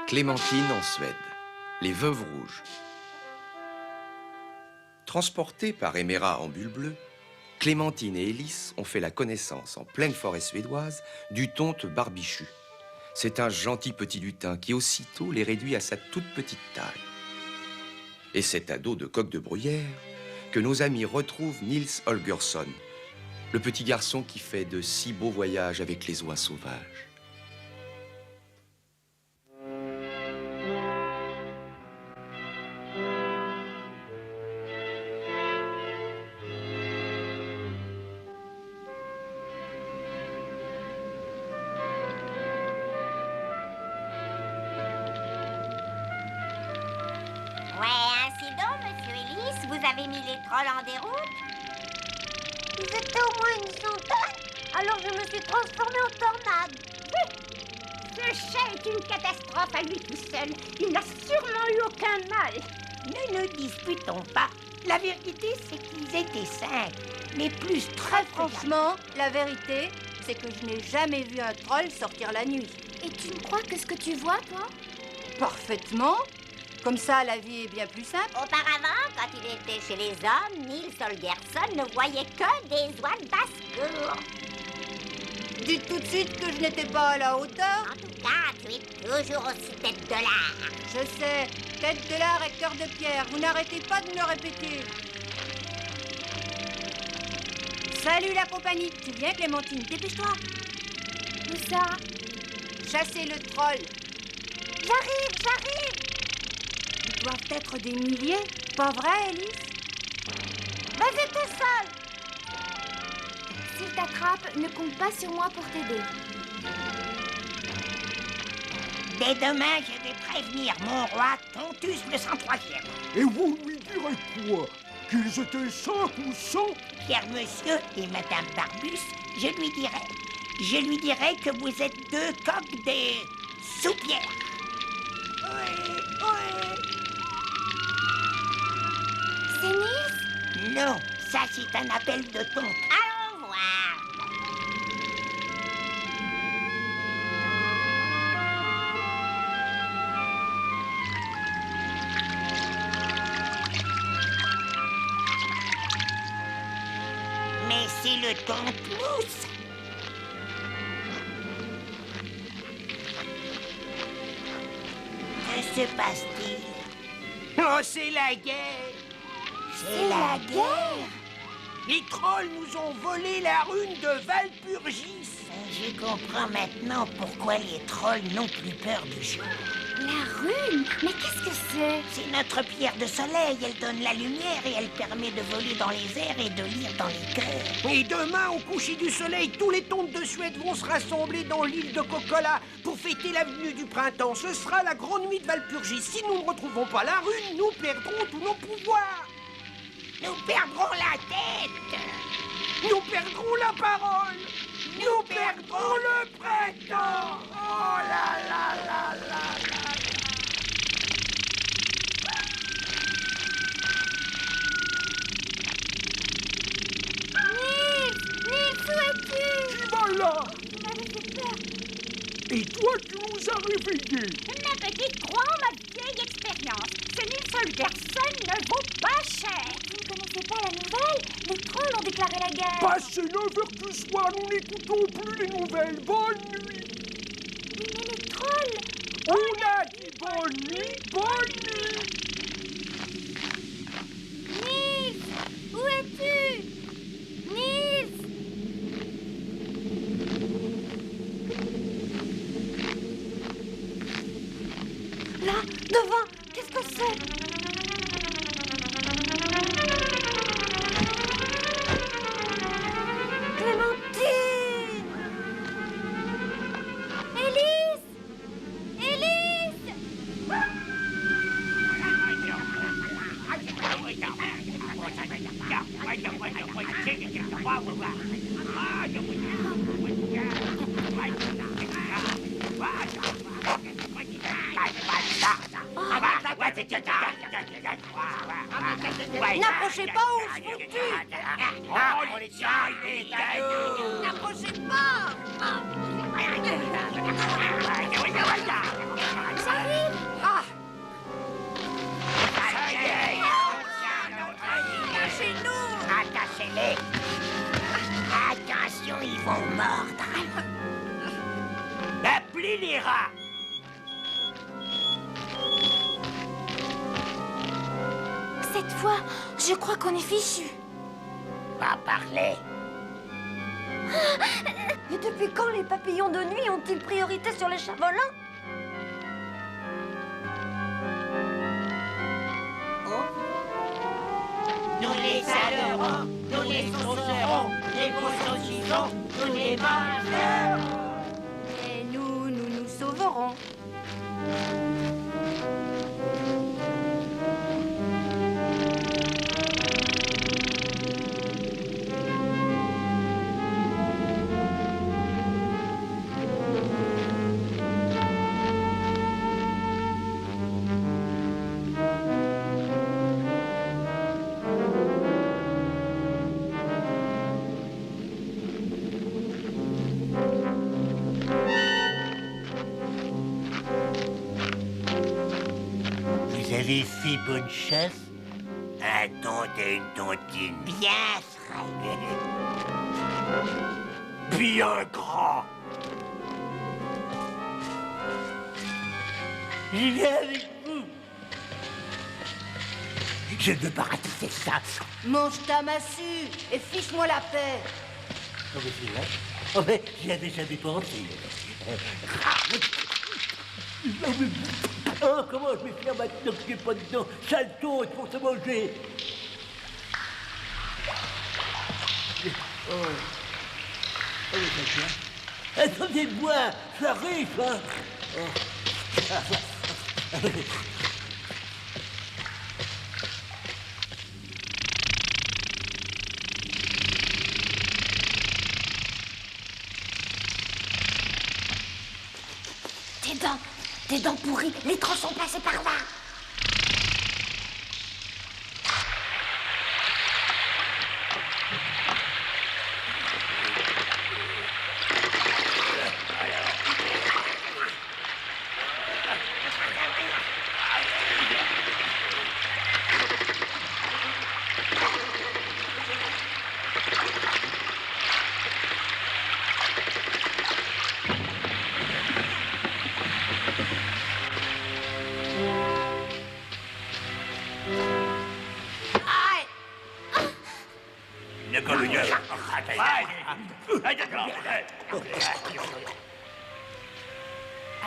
Clémentine en Suède, les Veuves Rouges. Transportées par Éméra en bulle bleue, Clémentine et Élise ont fait la connaissance en pleine forêt suédoise du tonte barbichu. C'est un gentil petit lutin qui aussitôt les réduit à sa toute petite taille. Et c'est à dos de coq de bruyère que nos amis retrouvent Nils Holgersson, le petit garçon qui fait de si beaux voyages avec les oies sauvages. Vous avez mis les trolls en déroute? Ils étaient au moins une centaine, alors je me suis transformée en tornade. Ce chat est une catastrophe à lui tout seul. Il n'a sûrement eu aucun mal. Ne nous disputons pas. La vérité, c'est qu'ils étaient 5. Mais plus très franchement, la vérité, c'est que je n'ai jamais vu un troll sortir la nuit. Et tu ne crois que ce que tu vois, toi? Parfaitement. Comme ça, la vie est bien plus simple. Auparavant, quand il était chez les hommes, Nils Holgersson ne voyait que des oies de basse-cour. Dites tout de suite que je n'étais pas à la hauteur. En tout cas, tu es toujours aussi tête de lard. Je sais, tête de lard et cœur de pierre. Vous n'arrêtez pas de me le répéter. Salut la compagnie. Tu viens, Clémentine? Dépêche-toi. Où ça? Chasser le troll. J'arrive. Ils doivent être des milliers. Pas vrai, Élise? Vas-y tout seul. S'il t'attrape, ne compte pas sur moi pour t'aider. Dès demain, je vais prévenir mon roi Tontus le 103e. Et vous lui direz quoi? Qu'ils étaient 5 ou 100? Cher monsieur et madame Barbus, je lui dirai que vous êtes 2 coqs des soupières. Oui. C'est Nils? Non, ça c'est un appel de tonte. Allons voir. Mais c'est le tonte-mousse. Que se passe-t-il? Oh, c'est la guerre. C'est la guerre. Les trolls nous ont volé la rune de Walpurgis. Je comprends maintenant pourquoi les trolls n'ont plus peur du jour. La rune? Mais qu'est-ce que c'est? C'est notre pierre de soleil. Elle donne la lumière et elle permet de voler dans les airs et de lire dans les cœurs. Et demain, au coucher du soleil, tous les tontes de Suède vont se rassembler dans l'île de Kokkola pour fêter la venue du printemps. Ce sera la grande nuit de Walpurgis. Si nous ne retrouvons pas la rune, nous perdrons tous nos pouvoirs. Nous perdrons la tête. Nous perdrons la parole. Nous perdrons le printemps. Oh là là là là là. Nils, où es-tu? Qui va là? Tu m'avais fait peur. Et toi, tu nous as réveillés. Ma petite croix, ma vieille expérience. Ce Nils Holgersson ne vaut pas cher. Vous ne connaissez pas la nouvelle? Les trolls ont déclaré la guerre. Passez 9 heures du soir, nous n'écoutons plus les nouvelles. Bonne nuit. Oui, mais les trolls... On a dit bonne nuit, bonne nuit. Nils, où es-tu? Nils! Là, devant, qu'est-ce que c'est? Clémentine! Élise! Élise! N'approchez pas ou je vous tue. N'approchez pas. J'arrive! verra. Cette fois, je crois qu'on est fichu. Pas parler. Et depuis quand les papillons de nuit ont-ils priorité sur les chats volants? Nous les salerons, nous les saucerons, les beaux saucissons, nous les mangerons. Et nous nous sauverons. Vous avez fait bonne chasse? Un tante et une tontine. Bien serait. Bien grand. Je viens avec vous. Je ne veux pas rater ça. Mange ta massue et fiche-moi la paix. Oh, mais c'est vrai. Oh, mais j'y avais jamais pensé. Oh, comment je vais faire maintenant que j'ai pas de dents? Salto, il faut se manger. Oh, oh ça tient. Attendez-moi, j'arrive, hein. Oh. Tes dents pourries, les trolls sont passés par là.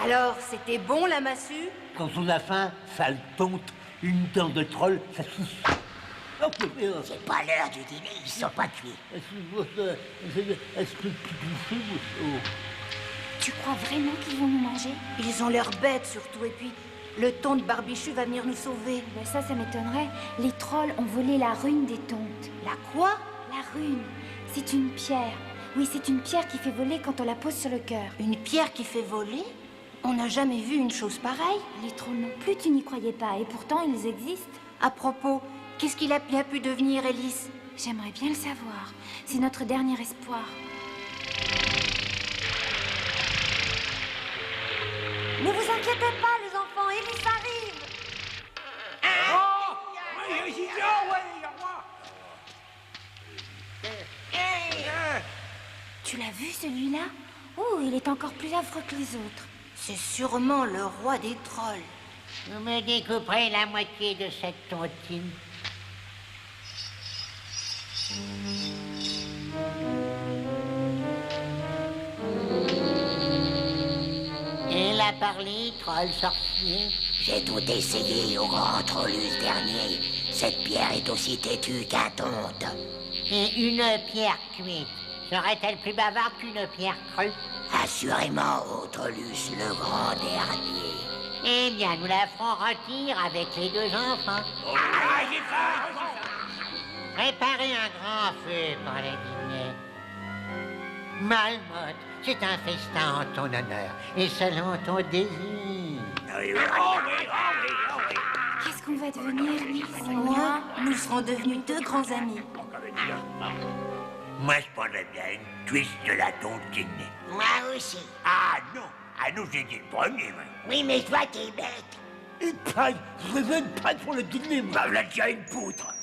Alors, c'était bon la massue? Quand on a faim, ça le tonte. Une dent de troll, ça suffit. Oh, C'est pas l'heure du dîner, ils sont pas cuits. Est-ce que tu bouffes Tu crois vraiment qu'ils vont nous manger? Ils ont l'air bêtes surtout, et puis le tonte Barbichu va venir nous sauver. Ben ça m'étonnerait. Les trolls ont volé la rune des tontes. La quoi? La rune, c'est une pierre. Oui, c'est une pierre qui fait voler quand on la pose sur le cœur. Une pierre qui fait voler? On n'a jamais vu une chose pareille. Les trolls non plus, tu n'y croyais pas, et pourtant ils existent. À propos, qu'est-ce qu'il a bien pu devenir, Élise? J'aimerais bien le savoir. C'est notre dernier espoir. Ne vous inquiétez pas, les enfants, Élise arrive. Tu l'as vu celui-là? Oh, il est encore plus affreux que les autres. C'est sûrement le roi des trolls. Vous me découperez la moitié de cette tontine. Il a parlé, troll sorcier. J'ai tout essayé au grand Trollus dernier. Cette pierre est aussi têtue qu'un tonte. Et une pierre cuite, serait-elle plus bavarde qu'une pierre crue? Assurément, ô Trollus, le grand dernier. Eh bien, nous la ferons rôtir avec les deux enfants. Préparez un grand feu pour le dîner. Malmotte, c'est un festin en ton honneur et selon ton désir. Qu'est-ce qu'on va devenir, lui? Moi, nous serons devenus deux grands amis. Moi, je prendrais bien une twist de la tontine. Moi aussi. Ah non, à nous j'ai dit le premier. Moi. Oui, mais toi, t'es bête. Une paille, je veux une paille pour le dîner. Bah, là, tiens une poutre.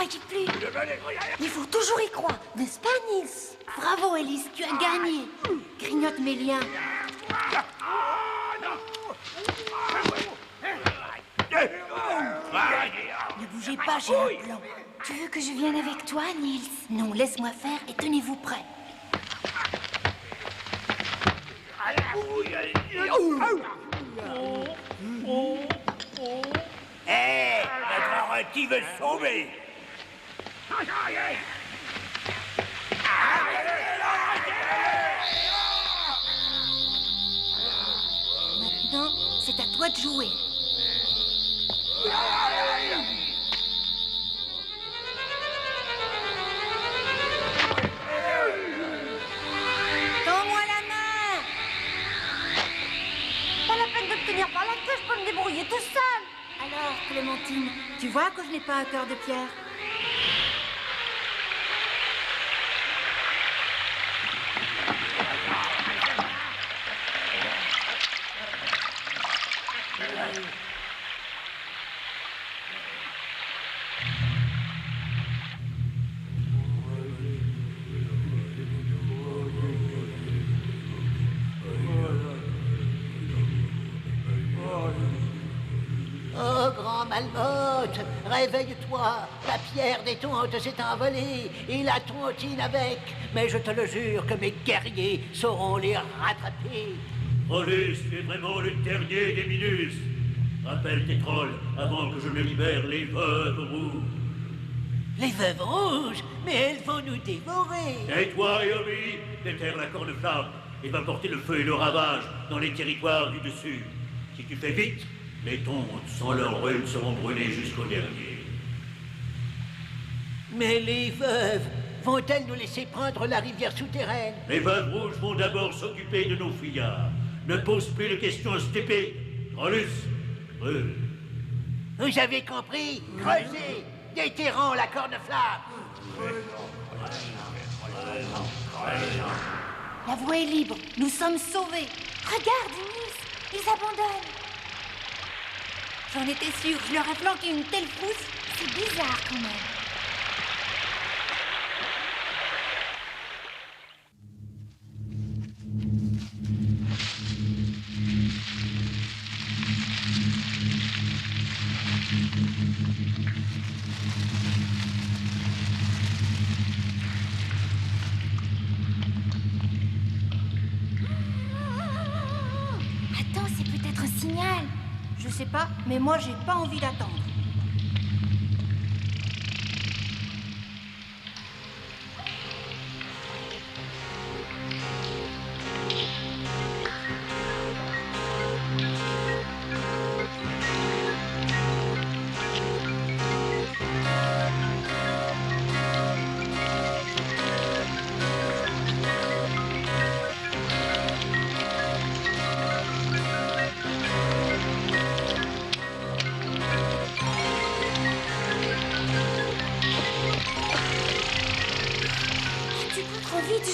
croyez plus. Il faut toujours y croire, n'est-ce pas, Nils? Bravo, Alice, tu as gagné. Grignote mes liens. Ne bougez pas, j'ai un plan. Tu veux que je vienne avec toi, Nils? Non, laisse-moi faire et tenez-vous prêts. Hé, notre rôti veut se sauver. Maintenant, c'est à toi de jouer. Tends-moi la main. Pas la peine de me tenir par la queue, je peux me débrouiller tout seul. Alors, Clémentine, tu vois que je n'ai pas un cœur de pierre? Oh, grand Malmotte, réveille-toi. La pierre des tontes s'est envolée et la tontine avec. Mais je te le jure que mes guerriers sauront les rattraper. Trollus, tu es vraiment le dernier des Minus. Rappelle tes trolls avant que je ne libère les veuves rouges. Les veuves rouges, mais elles vont nous dévorer. Et toi, Éomi, déterre la corne-flamme et va porter le feu et le ravage dans les territoires du dessus. Si tu fais vite, les tontes, sans leur brûle, seront brûlées jusqu'au dernier. Mais les veuves, vont-elles nous laisser prendre la rivière souterraine? Les veuves rouges vont d'abord s'occuper de nos fuyards. Ne pose plus de questions stupides. Trollus, brûle. Vous avez compris? Creusez, déterrons la corne-flamme. La voie est libre. Nous sommes sauvés. Regarde, Nils, ils abandonnent. J'en étais sûre. Je leur ai flanqué une telle frousse. C'est bizarre quand même. Attends, c'est peut-être un signal. Je sais pas, mais moi, j'ai pas envie d'attendre.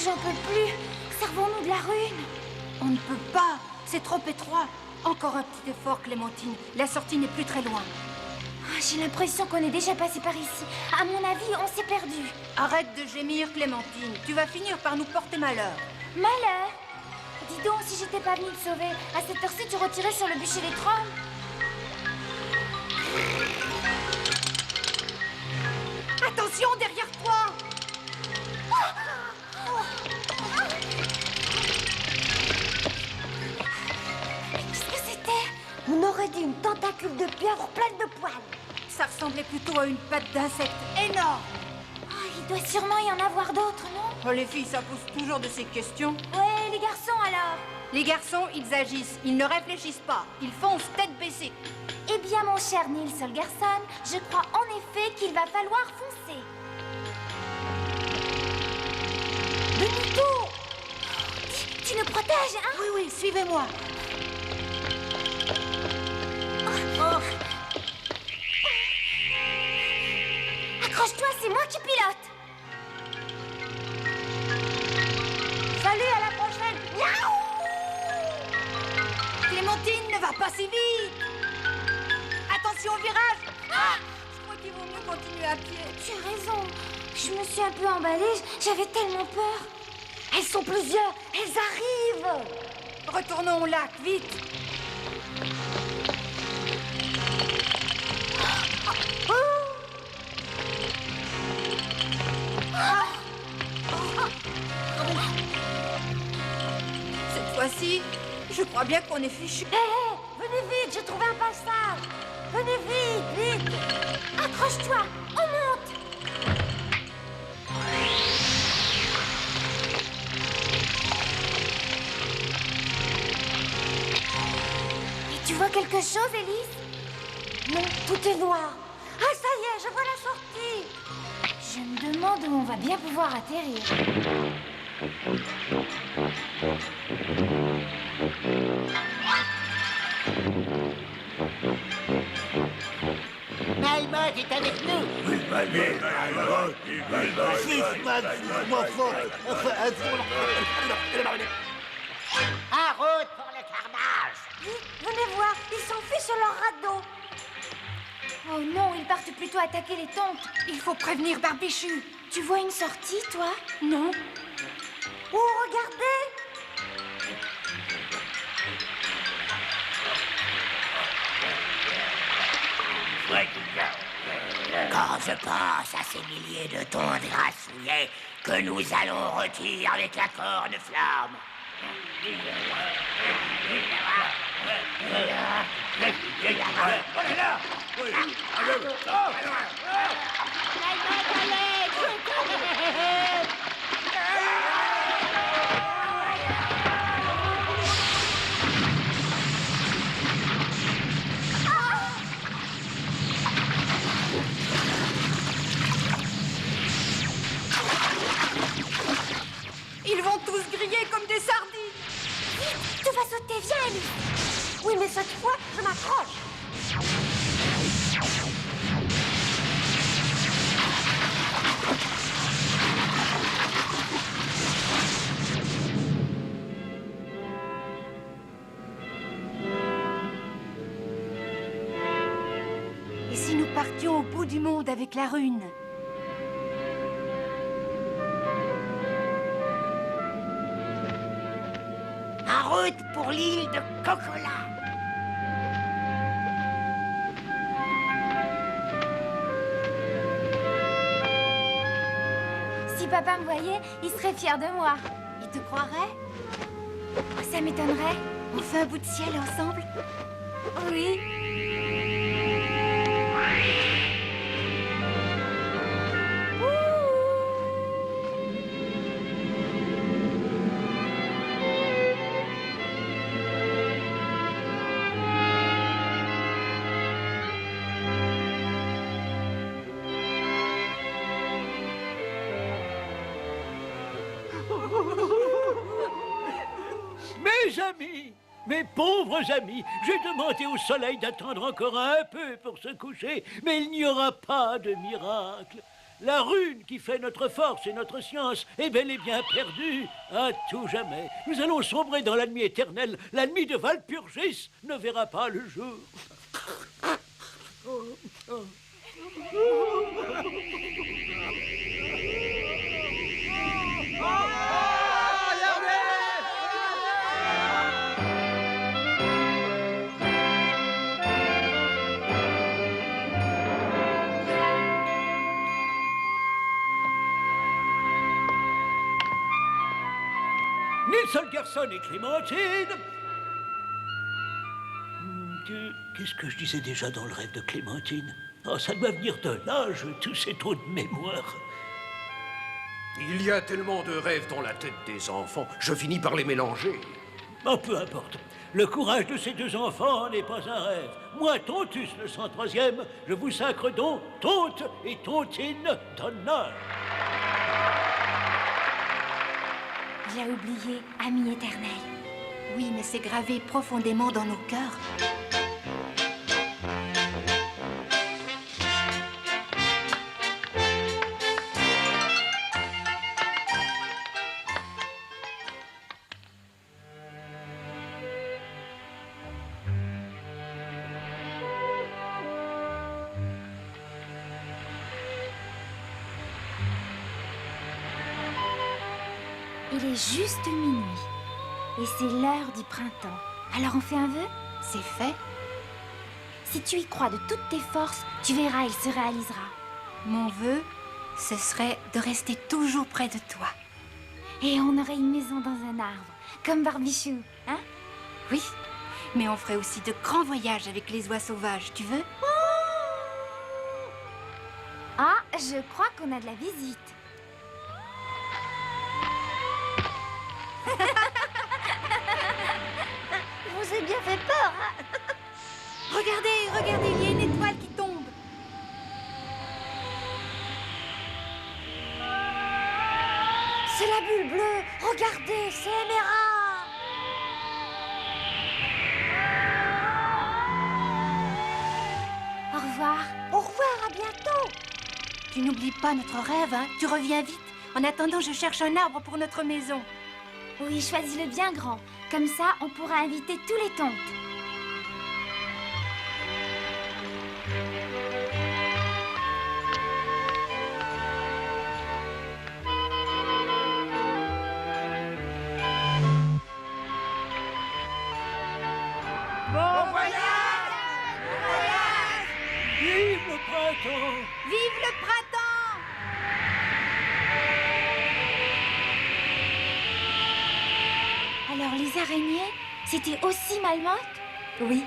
J'en peux plus. Servons-nous de la rune. On ne peut pas. C'est trop étroit. Encore un petit effort, Clémentine. La sortie n'est plus très loin. Ah, j'ai l'impression qu'on est déjà passé par ici. À mon avis, on s'est perdu. Arrête de gémir, Clémentine. Tu vas finir par nous porter malheur. Malheur? Dis donc, si j'étais pas venue te sauver, à cette heure-ci, tu retirais sur le bûcher des trolls. Attention, derrière toi! Qu'est-ce que c'était? On aurait dit une tentacule de pierre pleine de poils. Ça ressemblait plutôt à une patte d'insecte énorme. Oh, il doit sûrement y en avoir d'autres, non? Oh, les filles, ça pose toujours de ces questions. Ouais, les garçons alors? Les garçons, ils agissent. Ils ne réfléchissent pas. Ils foncent tête baissée. Eh bien, mon cher Nils Holgersson, je crois en effet qu'il va falloir foncer. Benito! Tu nous protèges, hein? Oui, oui, suivez-moi. Accroche-toi, c'est moi qui pilote. Salut, à la prochaine. Miaou! Clémentine, ne va pas si vite. Attention au virage. Ah! Je crois qu'il vaut mieux continuer continuer à pied. Tu as raison. Je me suis un peu emballée. J'avais tellement peur. Elles sont plusieurs. Elles arrivent. Retournons au lac, vite. Cette fois-ci, je crois bien qu'on est fichu. Hé, venez vite, j'ai trouvé un passage. Venez vite, vite. Accroche-toi, on monte. Et tu vois quelque chose, Élise? Non, tout est noir. Ah, ça y est, je vois la sortie. Je me demande où on va bien pouvoir atterrir. Naïmad est avec nous. En route pour le carnage. Vite, venez voir, ils s'enfuient sur leur radeau. Oh non, ils partent plutôt attaquer les tontes. Il faut prévenir Barbichu. Tu vois une sortie, toi? Non. Oh, regardez! Quand je pense à ces milliers de tons grassouillés que nous allons rôtir avec la corne flamme. Ils vont tous griller comme des sardines. Vite, tu vas sauter, viens, Ellie. Oui, mais cette fois, je m'accroche. Et si nous partions au bout du monde avec la rune? En route pour l'île de Cocola. Si papa me voyait, il serait fier de moi. Il te croirait? Ça m'étonnerait. On fait un bout de ciel ensemble? Oui. Mes amis, mes pauvres amis, j'ai demandé au soleil d'attendre encore un peu pour se coucher, mais il n'y aura pas de miracle. La rune qui fait notre force et notre science est bel et bien perdue à tout jamais. Nous allons sombrer dans la nuit éternelle. La nuit de Walpurgis ne verra pas le jour. Nils Holgersson et Clémentine. Qu'est-ce que je disais déjà dans le rêve de Clémentine? Oh, ça doit venir de l'âge, tous ces trous de mémoire. Il y a tellement de rêves dans la tête des enfants, je finis par les mélanger. Oh, peu importe. Le courage de ces deux enfants n'est pas un rêve. Moi, Tontus, le 103e, je vous sacre donc Tonte et Tontine d'honneur. Il a oublié, ami éternel. Oui, mais c'est gravé profondément dans nos cœurs. Il est juste minuit. Et c'est l'heure du printemps. Alors on fait un vœu? C'est fait. Si tu y crois de toutes tes forces, tu verras, il se réalisera. Mon vœu, ce serait de rester toujours près de toi. Et on aurait une maison dans un arbre, comme Barbichou, hein? Oui, mais on ferait aussi de grands voyages avec les oies sauvages, tu veux? Ah, je crois qu'on a de la visite. Je vous ai bien fait peur, hein? Regardez, regardez, il y a une étoile qui tombe. C'est la bulle bleue. Regardez, c'est Éméra. Au revoir. Au revoir, à bientôt. Tu n'oublies pas notre rêve, hein? Tu reviens vite. En attendant, je cherche un arbre pour notre maison. Oui, choisis-le bien grand. Comme ça, on pourra inviter tous les tontes. Bon voyage! Vive le printemps! Vive le printemps! Alors, les araignées, c'était aussi Malmotte? Oui,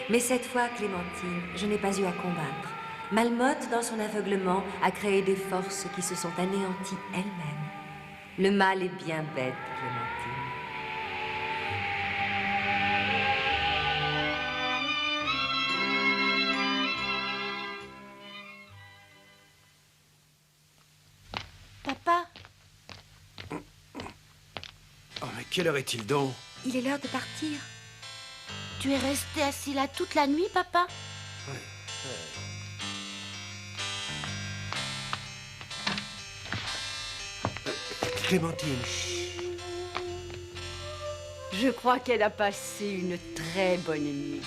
mais cette fois, Clémentine, je n'ai pas eu à combattre. Malmotte, dans son aveuglement, a créé des forces qui se sont anéanties elles-mêmes. Le mal est bien bête, Clémentine. Papa, Oh, mais quelle heure est-il donc? il est l'heure de partir. Tu es resté assis là toute la nuit, papa? Clémentine, Je crois qu'elle a passé une très bonne nuit.